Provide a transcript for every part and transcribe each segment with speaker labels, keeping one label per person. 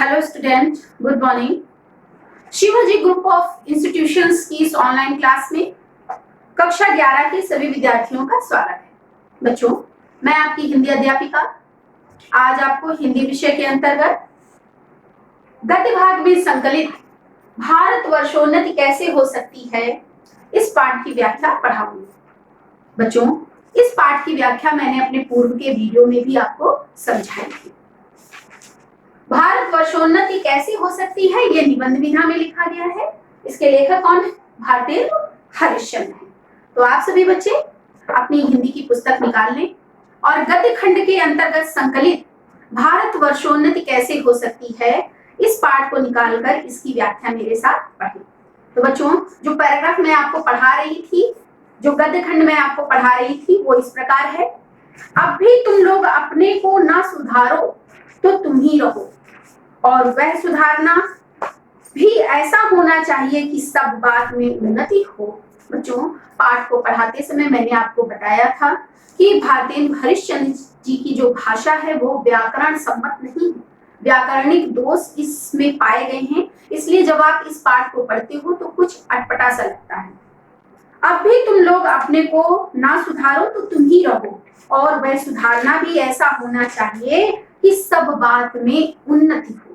Speaker 1: Hello student, good morning. Shivaji group of institutions की इस online class में कक्षा 11 के सभी विद्यार्थियों का स्वागत है। बच्चों, मैं आपकी हिंदी अध्यापिका आज आपको हिंदी विषय के अंतर्गत गद्य भाग में संकलित भारतवर्षोन्नति कैसे हो सकती है इस पाठ की व्याख्या पढ़ाऊंगी। बच्चों, इस पाठ की व्याख्या मैंने अपने पूर्व के वीडियो में भी आपको समझाई थी। भारतवर्षोन्नति कैसे हो सकती है, ये निबंध विधा में लिखा गया है। इसके लेखक कौन है? भारतेंदु हरिश्चंद्र है। तो आप सभी बच्चे अपनी हिंदी की पुस्तक निकाल लें और गद्य खंड के अंतर्गत संकलित भारतवर्षोन्नति कैसे हो सकती है इस पाठ को निकालकर इसकी व्याख्या मेरे साथ पढ़ें। तो बच्चों, जो पैराग्राफ मैं आपको पढ़ा रही थी, जो गद्य खंड मैं आपको पढ़ा रही थी, वो इस प्रकार है। अब भी तुम लोग अपने को ना सुधारो तो तुम ही रहो, और वह सुधारना भी ऐसा होना चाहिए कि सब बात में उन्नति हो। बच्चों, पाठ को पढ़ाते समय मैंने आपको बताया था कि भारतेंदु हरिश्चंद्र जी की जो भाषा है वो व्याकरण सम्मत नहीं है, व्याकरणिक दोष इसमें पाए गए हैं। इसलिए जब आप इस पाठ को पढ़ते हो तो कुछ अटपटा सा लगता है। अब भी तुम लोग अपने को ना सुधारो तो तुम ही रहो, और वह सुधारना भी ऐसा होना चाहिए कि सब बात में उन्नति हो।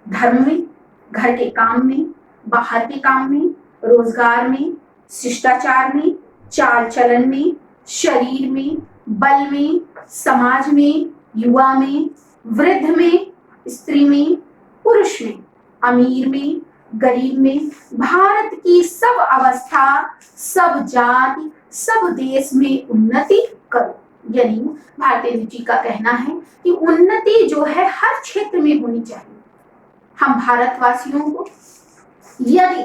Speaker 1: धर्म में, घर के काम में, बाहर के काम में, रोजगार में, शिष्टाचार में, चाल चलन में, शरीर में, बल में, समाज में, युवा में, वृद्ध में, स्त्री में, पुरुष में, अमीर में, गरीब में, भारत की सब अवस्था, सब जाति, सब देश में उन्नति करो। यानी भारतेंदु जी का कहना है कि उन्नति जो है हर क्षेत्र में होनी चाहिए। हम भारतवासियों को यदि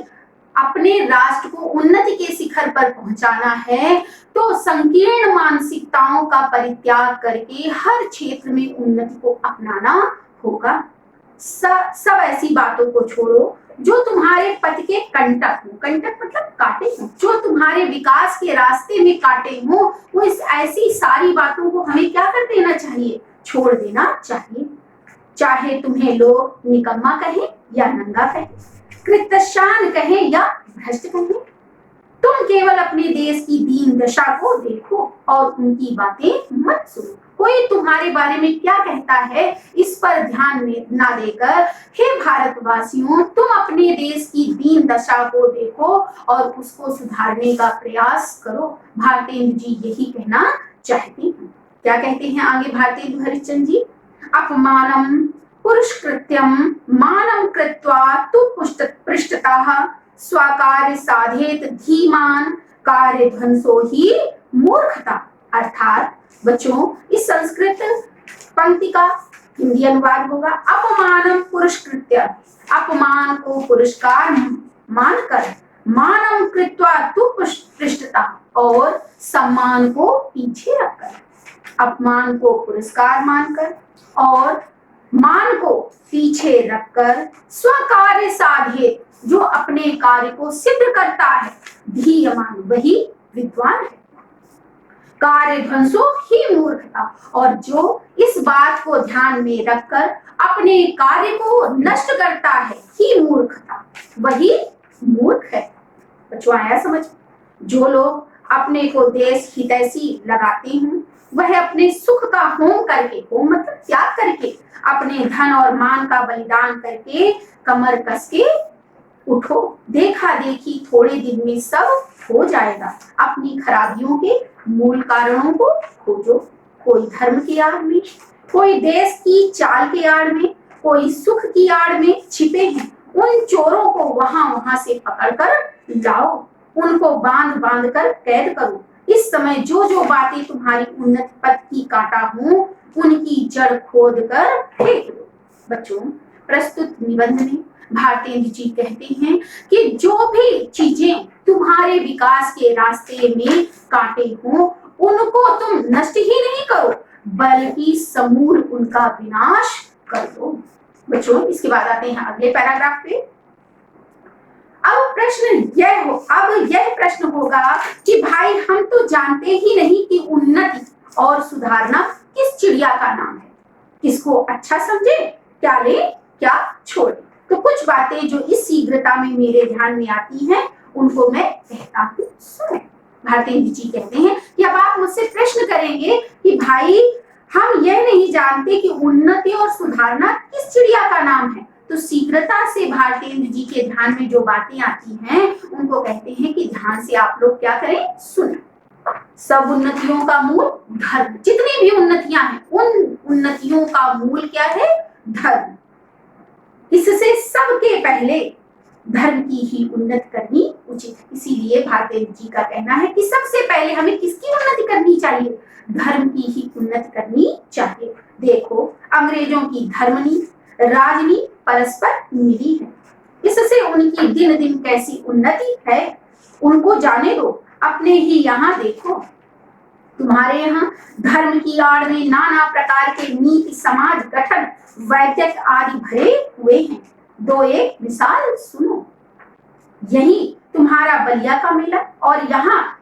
Speaker 1: अपने राष्ट्र को उन्नति के शिखर पर पहुंचाना है तो संकीर्ण मानसिकताओं का परित्याग करके हर क्षेत्र में उन्नति को अपनाना होगा। सब ऐसी बातों को छोड़ो जो तुम्हारे पथ के कंटक हो, कंटक मतलब कांटे हो, जो तुम्हारे विकास के रास्ते में कांटे हो, वो इस ऐसी सारी बातों को हमें क्या कर देना चाहिए? छोड़ देना चाहिए। चाहे तुम्हें लोग निकम्मा कहें या नंगा कहें, कृतशान कहें या भ्रष्ट कहें, तुम केवल अपने देश की दीन दशा को देखो और उनकी बातें मत सुनो। कोई तुम्हारे बारे में क्या कहता है इस पर ध्यान ना देकर, हे भारतवासियों, तुम अपने देश की दीन दशा को देखो और उसको सुधारने का प्रयास करो। भारतेंदु जी यही कहना चाहते हैं। क्या कहते हैं आगे भारतेंदु हरिश्चंद्र जी? अपमानम पुरुषकृत्यम मानम कृत्वा तु पृष्ठतः स्वाकार्य साधेत धीमान कार्य ध्वंसो ही मूर्खता। अर्थात बच्चों, इस संस्कृत पंक्ति का हिंदी अनुवाद होगा अपमानम पुरुषकृत्य, अपमान को पुरस्कार मानकर, मानम कृत्वा तु पृष्ठतः, और सम्मान को पीछे रखकर, अपमान को पुरस्कार मानकर और मान को पीछे रखकर, स्वकार्य साधे, जो अपने कार्य को सिद्ध करता है, धीमान वही विद्वान है, कार्य ध्वंसो ही मूर्खता, और जो इस बात को ध्यान में रखकर अपने कार्य को नष्ट करता है, ही मूर्खता, वही मूर्ख है। बच्चों, आया समझ? जो लोग अपने को देश हितैषी लगाते हैं वह अपने सुख का होम करके, होम मतलब त्याग करके, अपने धन और मान का बलिदान करके कमर कस के उठो, देखा देखी थोड़े दिन में सब हो जाएगा। अपनी खराबियों के मूल कारणों को खोजो। कोई धर्म की आड़ में, कोई देश की चाल की आड़ में, कोई सुख की आड़ में छिपे हैं। उन चोरों को वहां से पकड़कर लाओ, उनको बांध बांध कर कैद करो। इस समय जो बातें तुम्हारी उन्नति पथ की कांटा हो, उनकी जड़ खोद कर फेंक दो। बच्चों, प्रस्तुत निबंध में भारतेंदु जी कहते हैं कि जो भी चीजें तुम्हारे विकास के रास्ते में कांटे हो, उनको तुम नष्ट ही नहीं करो बल्कि समूल उनका विनाश कर दो। बच्चों, इसके बाद आते हैं अगले पैराग्राफ पे। अब यह प्रश्न होगा कि भाई, हम तो जानते ही नहीं कि उन्नति और सुधारना किस चिड़िया का नाम है। किसको अच्छा समझे, क्या ले? क्या छोड़ दें। तो कुछ बातें जो इस शीघ्रता में मेरे ध्यान में आती हैं उनको मैं कहता हूँ, सुने। भारतेंद्र जी कहते हैं कि अब आप मुझसे प्रश्न करेंगे कि भाई हम यह नहीं जानते कि उन्नति और सुधारना किस चिड़िया का नाम है। तो शीघ्रता से भारतेंद्र जी के ध्यान में जो बातें आती हैं उनको कहते हैं कि ध्यान से आप लोग क्या करें, सुने। सब उन्नतियों का मूल धर्म। जितनी भी उन्नतियां हैं उन उन्नतियों का मूल क्या है, धर्म। इससे सबके पहले धर्म की ही उन्नति करनी उचित है। इसीलिए भारतेंद्र जी का कहना है कि सबसे पहले हमें किसकी उन्नति करनी चाहिए, धर्म की ही उन्नति करनी चाहिए। देखो अंग्रेजों की धर्मनीति राजनीति परस्पर मिली है, इससे उनकी दिन दिन कैसी उन्नति है उनको जाने दो। अपने ही यहाँ देखो, तुम्हारे यहाँ धर्म की आड़ में नाना प्रकार के नीति समाज गठन वैज्ञिक आदि भरे हुए हैं। दो एक मिसाल सुनो। यही तुम्हारा बलिया का मेला, और यहाँ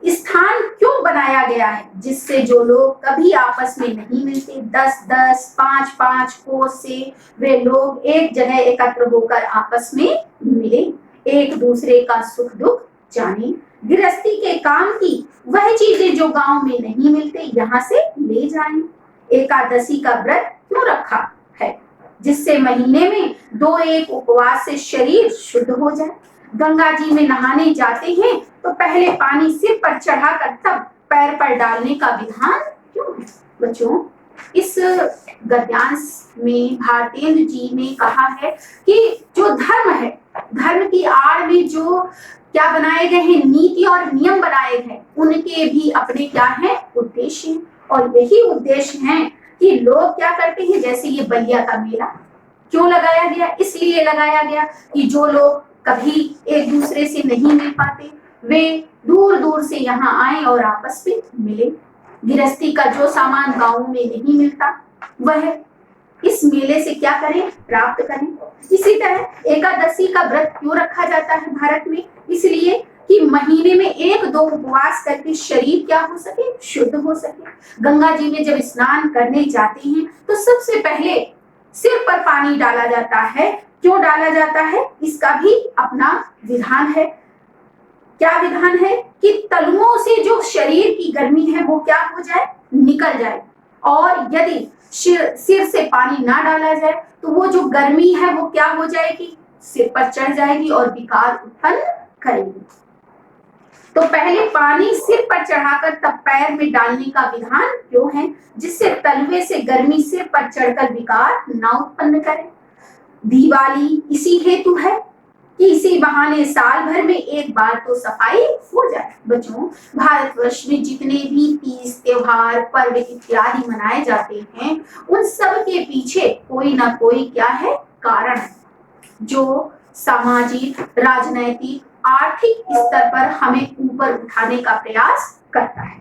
Speaker 1: स्थान क्यों बनाया गया है जिससे जो लोग कभी आपस में नहीं मिलते 10-10 5-5 कोस से वे लोग एक जगह एकत्र होकर आपस में मिले, एक दूसरे का सुख दुख जाने, गृहस्थी के काम की वह चीजें जो गांव में नहीं मिलते यहाँ से ले जाएं। एकादशी का व्रत क्यों रखा है, जिससे महीने में 2-1 उपवास से शरीर शुद्ध हो जाए। गंगा जी में नहाने जाते हैं तो पहले पानी सिर पर चढ़ाकर तब पैर पर डालने का विधान क्यों है। बच्चों इस गद्यांश में भारतेंद्र जी ने कहा है कि जो धर्म है, धर्म की आड़ में जो क्या बनाए गए हैं नीति और नियम बनाए गए, उनके भी अपने क्या है उद्देश्य, और यही उद्देश्य है कि लोग क्या करते हैं। जैसे ये बलिया का मेला क्यों लगाया गया, इसलिए लगाया गया कि जो लोग कभी एक दूसरे से नहीं मिल पाते वे दूर दूर से यहाँ आए और आपस में मिले। गृहस्थी का जो सामान गांव में नहीं मिलता वह इस मेले से क्या करें, प्राप्त करें। इसी तरह एकादशी का व्रत क्यों रखा जाता है भारत में, इसलिए कि महीने में 1-2 उपवास करके शरीर क्या हो सके, शुद्ध हो सके। गंगा जी में जब स्नान करने जाते हैं तो सबसे पहले सिर पर पानी डाला जाता है। क्यों डाला जाता है, इसका भी अपना विधान है। क्या विधान है कि तलुओं से जो शरीर की गर्मी है वो क्या हो जाए, निकल जाए, और यदि सिर से पानी ना डाला जाए तो वो जो गर्मी है वो क्या हो जाएगी, सिर पर चढ़ जाएगी और विकार उत्पन्न करेगी। तो पहले पानी सिर पर चढ़ाकर तब पैर में डालने का विधान क्यों है, जिससे तलवे से गर्मी सिर पर चढ़कर विकार ना उत्पन्न करे। दिवाली इसी हेतु है कि इसी बहाने साल भर में एक बार तो सफाई हो जाए। बच्चों भारतवर्ष में जितने भी तीज त्योहार पर्व इत्यादि मनाए जाते हैं उन सब के पीछे कोई ना कोई क्या है, कारण है जो सामाजिक राजनैतिक आर्थिक स्तर पर हमें ऊपर उठाने का प्रयास करता है।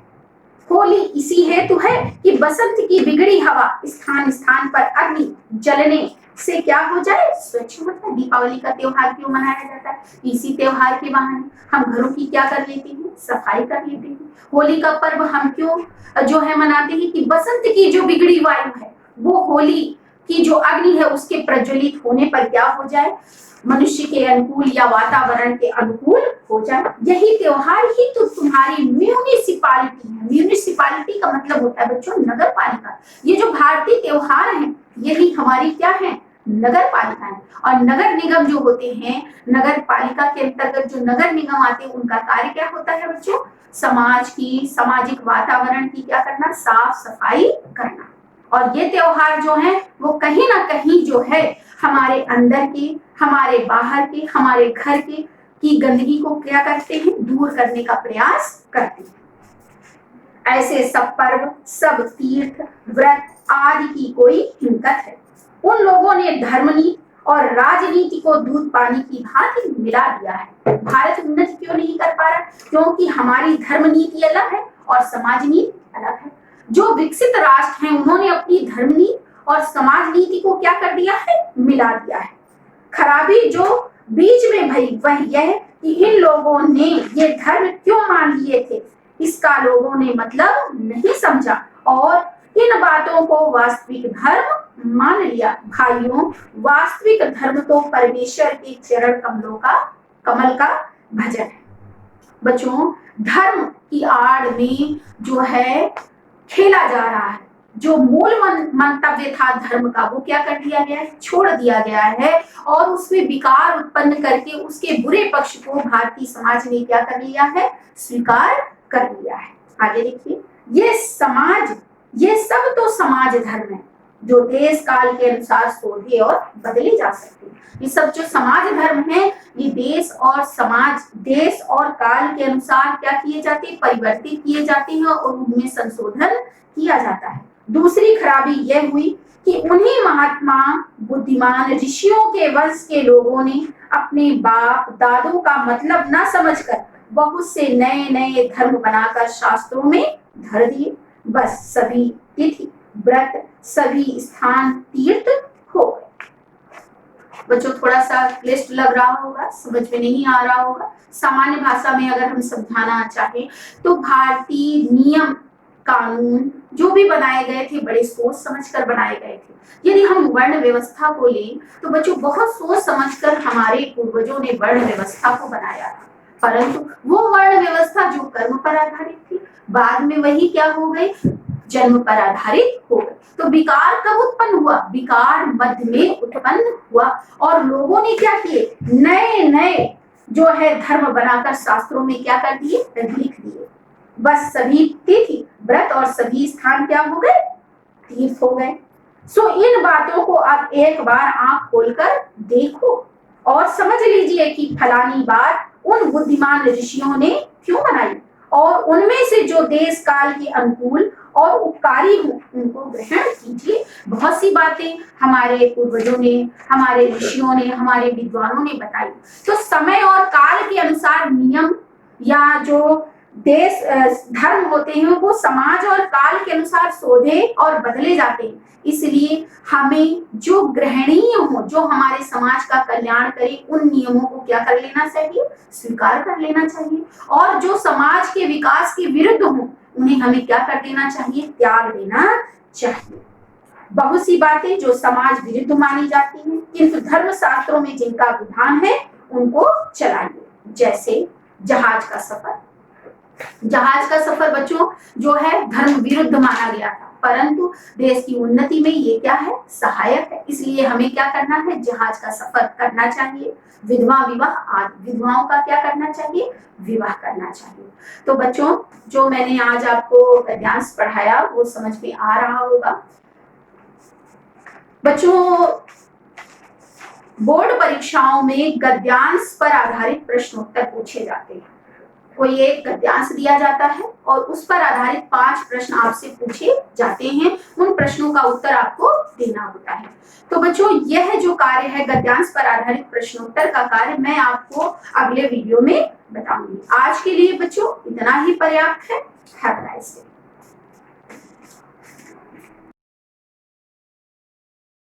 Speaker 1: होली इसी हेतु है कि बसंत की बिगड़ी हवा स्थान स्थान पर अग्नि जलने से क्या हो जाए, स्वच्छ हो जाए। दीपावली का त्योहार क्यों मनाया जाता है, इसी त्योहार के बहाने हम घरों की क्या कर लेते हैं, सफाई कर लेते हैं। होली का पर्व हम क्यों जो है मनाते हैं कि बसंत की जो बिगड़ी वायु है वो होली की जो अग्नि है उसके प्रज्वलित होने पर क्या हो जाए, मनुष्य के अनुकूल या वातावरण के अनुकूल हो जाए। यही त्योहार ही तो तुम्हारी म्यूनिसिपालिटी है। म्यूनिसिपालिटी का मतलब होता है बच्चों नगर पालिका। ये जो भारतीय त्योहार है यही हमारी क्या है, नगर पालिका है। और नगर निगम जो होते हैं, नगर पालिका के अंतर्गत जो नगर निगम आते हैं उनका कार्य क्या होता है बच्चों, समाज की सामाजिक वातावरण की क्या करना, साफ सफाई करना। और ये त्योहार जो है वो कहीं ना कहीं जो है हमारे अंदर के, हमारे बाहर के, हमारे घर के की गंदगी को क्या करते हैं, दूर करने का प्रयास करते हैं। ऐसे सब पर्व, सब तीर्थ व्रत आदि की कोई हिम्मत है। उन लोगों ने धर्मनीति और राजनीति को दूध पानी की भांति मिला दिया है। भारत उन्नति क्यों नहीं कर पा रहा, क्योंकि हमारी धर्मनीति अलग है और समाज नीति अलग है। जो विकसित राष्ट्र हैं उन्होंने अपनी धर्मनीति और समाज नीति को क्या कर दिया है, मिला दिया है। खराबी जो बीच में भई वह यह कि इन लोगों ने ये धर्म क्यों मान लिए थे, इसका लोगों ने मतलब नहीं समझा और इन बातों को वास्तविक धर्म मान लिया। भाइयों, वास्तविक धर्म तो परमेश्वर के चरण कमल का भजन है। बच्चों, धर्म की आड़ में जो है खेला जा रहा है, जो मूल मंतव्य था धर्म का, वो क्या कर दिया गया है, छोड़ दिया गया है, और उसमें विकार उत्पन्न करके उसके बुरे पक्ष को भारतीय समाज ने क्या कर लिया है, स्वीकार कर लिया है। आगे देखिए, ये सब तो समाज धर्म है जो देश काल के अनुसार शोधे और बदले जा सकते हैं। ये सब जो समाज धर्म है, ये देश और काल के अनुसार क्या किए जाते हैं, परिवर्तित किए जाते हैं और उनमें संशोधन किया जाता है। दूसरी खराबी यह हुई कि उन्हीं महात्मा बुद्धिमान ऋषियों के वंश के लोगों ने अपने बाप दादों का मतलब न समझकर बहुत से नए नए धर्म बनाकर शास्त्रों में धर दिए। बस सभी तिथि व्रत, सभी स्थान तीर्थ हो गए। बच्चों, थोड़ा सा क्लिष्ट लग रहा होगा, समझ में नहीं आ रहा होगा। सामान्य भाषा में अगर हम समझाना चाहें तो भारतीय नियम कानून जो भी बनाए गए थे, बड़े सोच समझकर बनाए गए थे। यदि हम वर्ण व्यवस्था को लें तो बच्चों, बहुत सोच समझकर हमारे पूर्वजों ने वर्ण व्यवस्था को बनाया था, परंतु वो वर्ण व्यवस्था जो कर्म पर आधारित थी, बाद में वही क्या हो गई, जन्म पर आधारित हो गई। तो विकार कब उत्पन्न हुआ, विकार मध्य में उत्पन्न हुआ, और लोगों ने क्या किए, नए नए जो है धर्म बनाकर शास्त्रों में क्या कर दिए, लिख दिए। बस सभी तिथि व्रत और सभी स्थान क्या हो गए, तीर्थ हो गए। सो इन बातों को अब एक बार आंख खोलकर देखो और समझ लीजिए कि फलानी बात उन बुद्धिमान ऋषियों ने क्यों बनाई, और उनमें से जो देश काल के अनुकूल और उपकारी हो उनको ग्रहण कीजिए। बहुत सी बातें हमारे पूर्वजों ने, हमारे ऋषियों ने, हमारे विद्वानों ने बताई। तो समय और काल के अनुसार नियम या जो देश धर्म होते हैं वो समाज और काल के अनुसार शोधे और बदले जाते हैं। इसलिए हमें जो ग्रहणीय हो, जो हमारे समाज का कल्याण करे, उन नियमों को क्या कर लेना चाहिए, स्वीकार कर लेना चाहिए, और जो समाज के विकास के विरुद्ध हो उन्हें हमें क्या कर देना चाहिए, त्याग देना चाहिए। बहुत सी बातें जो समाज विरुद्ध मानी जाती हैं, किंतु धर्म शास्त्रों में जिनका विधान है उनको चलाइए। जैसे जहाज का सफर बच्चों जो है धर्म विरुद्ध माना गया था, परंतु देश की उन्नति में ये क्या है, सहायक है। इसलिए हमें क्या करना है, जहाज का सफर करना चाहिए। विधवाओं का क्या करना चाहिए, विवाह करना चाहिए। तो बच्चों, जो मैंने आज आपको गद्यांश पढ़ाया वो समझ में आ रहा होगा। बच्चों, बोर्ड परीक्षाओं में गद्यांश पर आधारित प्रश्नोत्तर पूछे जाते हैं। कोई एक गद्यांश दिया जाता है और उस पर आधारित 5 प्रश्न आपसे पूछे जाते हैं। उन प्रश्नों का उत्तर आपको देना होता है। तो बच्चों, यह जो कार्य है गद्यांश पर आधारित प्रश्नोत्तर का कार्य, मैं आपको अगले वीडियो में बताऊंगी। आज के लिए बच्चों इतना ही पर्याप्त है। Have a nice day.